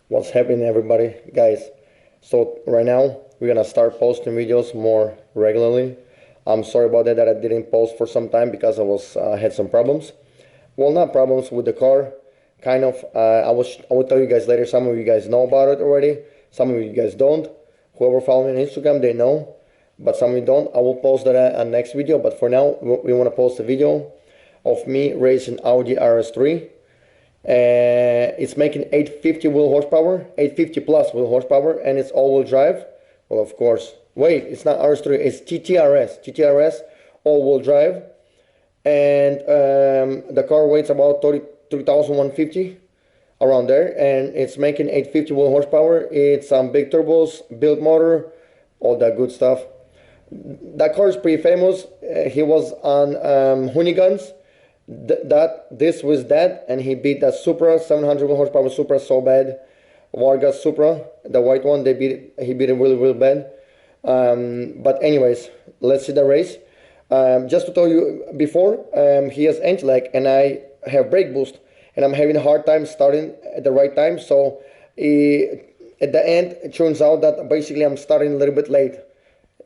What's happening, everybody, guys? So right now we're gonna start posting videos more regularly. I'm sorry about that I didn't post for some time because I had some problems. Well, not problems with the car, kind of. I will tell you guys later. Some of you guys know about it already. Some of you guys don't. Whoever follow me on Instagram, they know, but some of you don't. I will post that on next video. But for now, we want to post a video of me racing Audi RS3. It's making 850 wheel horsepower, 850 plus wheel horsepower, and it's all-wheel drive. Well, of course. Wait, it's not RS3, it's TTRS, all-wheel drive. And the car weighs about 33,150, around there, and it's making 850 wheel horsepower. It's big turbos, built motor, all that good stuff. That car is pretty famous. He was on Hoonigans. This was that, and he beat that Supra 700 horsepower Supra so bad. Vargas Supra, the white one, he beat it really bad. But anyways, let's see the race. Just to tell you before, he has anti-lag and I have brake boost, and I'm having a hard time starting at the right time. So at the end, it turns out that basically I'm starting a little bit late.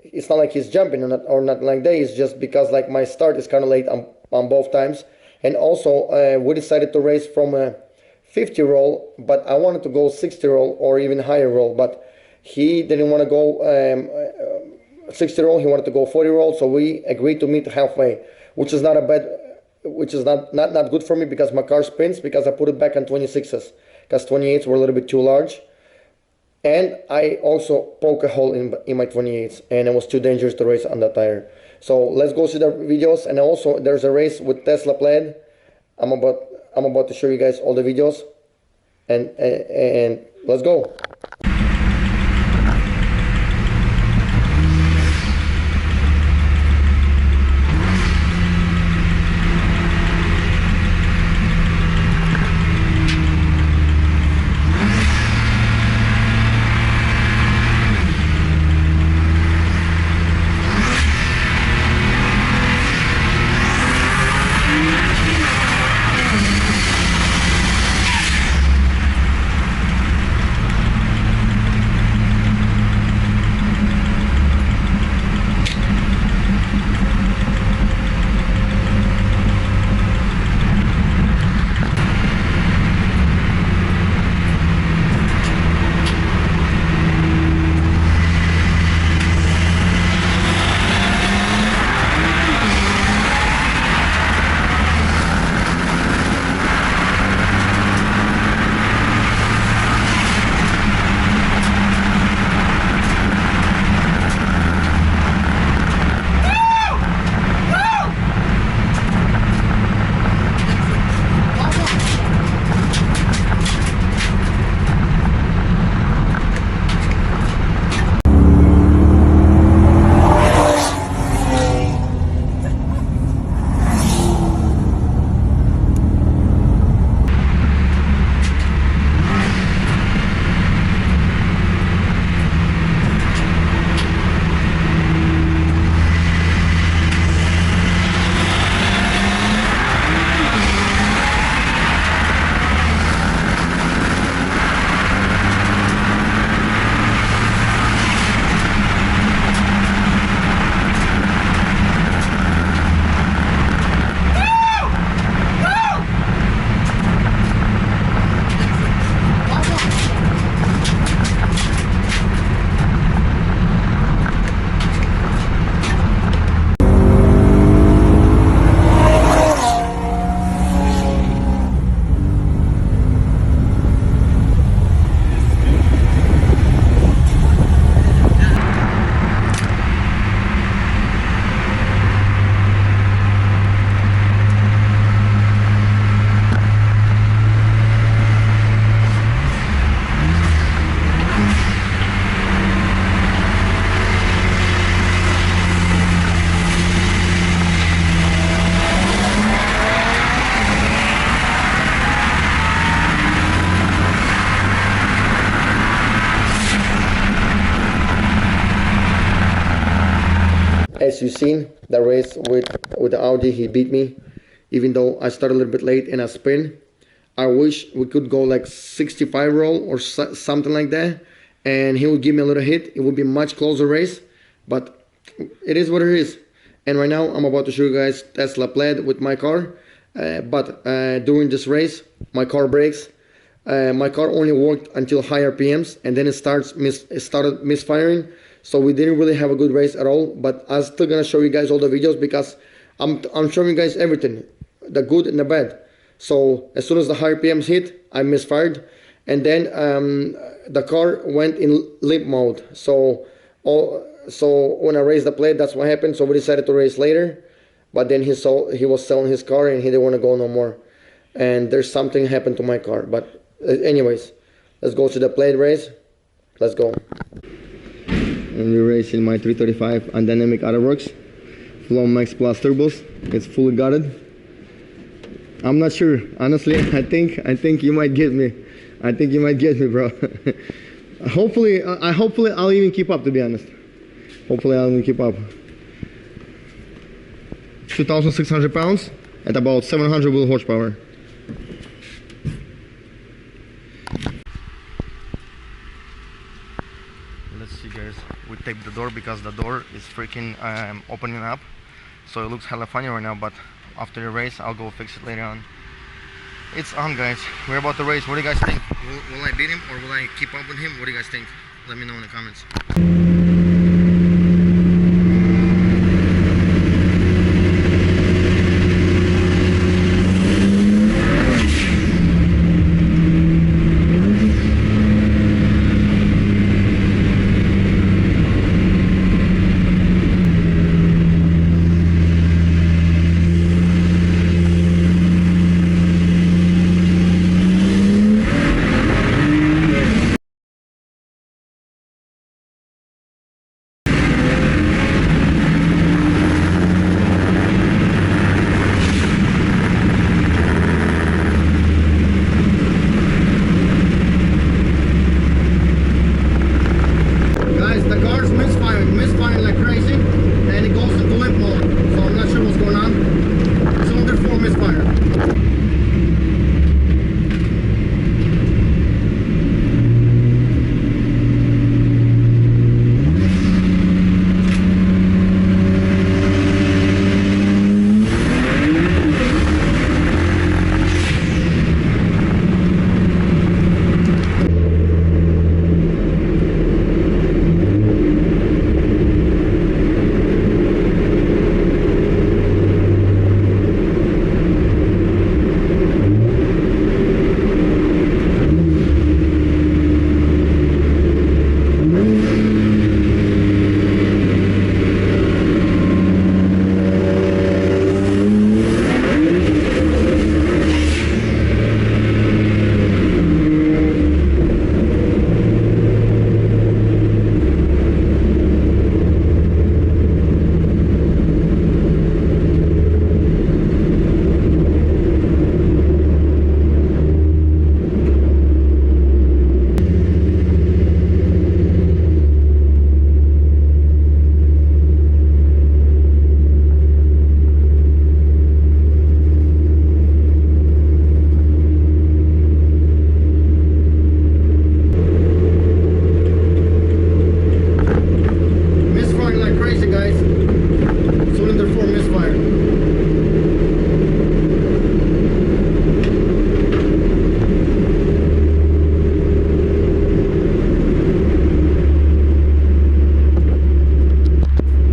It's not like he's jumping or not like that. It's just because like my start is kind of late on both times. And also we decided to race from a 50 roll, but I wanted to go 60 roll or even higher roll, but he didn't want to go 60 roll. He wanted to go 40 roll, so we agreed to meet halfway, which is not a bad, which is not good for me because my car spins because I put it back on 26s because 28s were a little bit too large. And I also poke a hole in my 28s, and it was too dangerous to race on that tire. So let's go see the videos. And also there's a race with Tesla Plaid. I'm about to show you guys all the videos, and let's go. As you've seen, the race with the Audi, he beat me. Even though I started a little bit late and I spin, I wish we could go like 65 roll or something like that, and he would give me a little hit. It would be much closer race, but it is what it is. And right now I'm about to show you guys Tesla Plaid with my car, but during this race my car breaks. My car only worked until high RPMs, and then it started misfiring, so we didn't really have a good race at all. But I'm still gonna show you guys all the videos because I'm showing you guys everything, the good and the bad. So as soon as the high RPMs hit, I misfired, and then the car went in limp mode. So when I raised the plate, that's what happened. So we decided to race later, but then he was selling his car and he didn't want to go no more. And there's something happened to my car. But anyways, let's go to the plate race. Let's go. And we're racing my 335 Undynamic Autoworks Flow Max Plus turbos. It's fully gutted. I'm not sure, honestly. I think you might get me. I think you might get me, bro. Hopefully I'll even keep up, to be honest. Hopefully I'll even keep up. 2,600 pounds at about 700 wheel horsepower. Let's see, guys. We taped the door because the door is freaking opening up, so it looks hella funny right now, but after the race I'll go fix it later on. It's on, guys. We're about to race. What do you guys think? Will I beat him or will I keep up with him? What do you guys think? Let me know in the comments.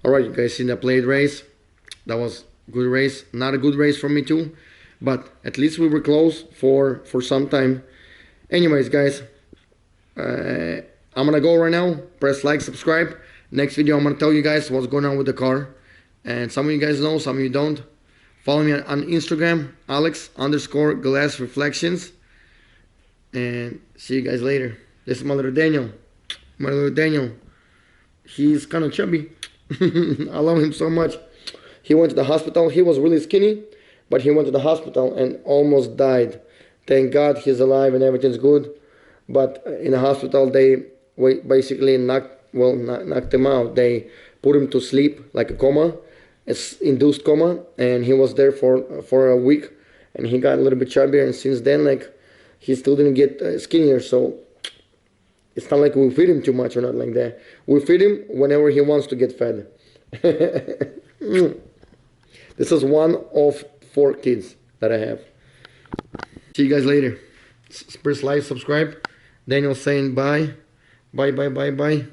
Alright, you guys seen the Plaid race. That was a good race. Not a good race for me too, but at least we were close for some time. Anyways, guys, I'm gonna go right now. Press like, subscribe. Next video I'm gonna tell you guys what's going on with the car, and some of you guys know, some of you don't. Follow me on Instagram, Alex_glass reflections, and see you guys later. This is my little Daniel. He's kind of chubby. I love him so much. He went to the hospital. He was really skinny, but he went to the hospital and almost died. Thank God he's alive and everything's good. But in the hospital they basically knocked him out. They put him to sleep, like a coma. It's induced coma, and he was there for a week, and he got a little bit chubbier, and since then, like, he still didn't get skinnier. So it's not like we feed him too much or not like that. We feed him whenever he wants to get fed. This is one of 4 kids that I have. See you guys later. Press like, subscribe. Daniel saying bye. Bye, bye, bye, bye.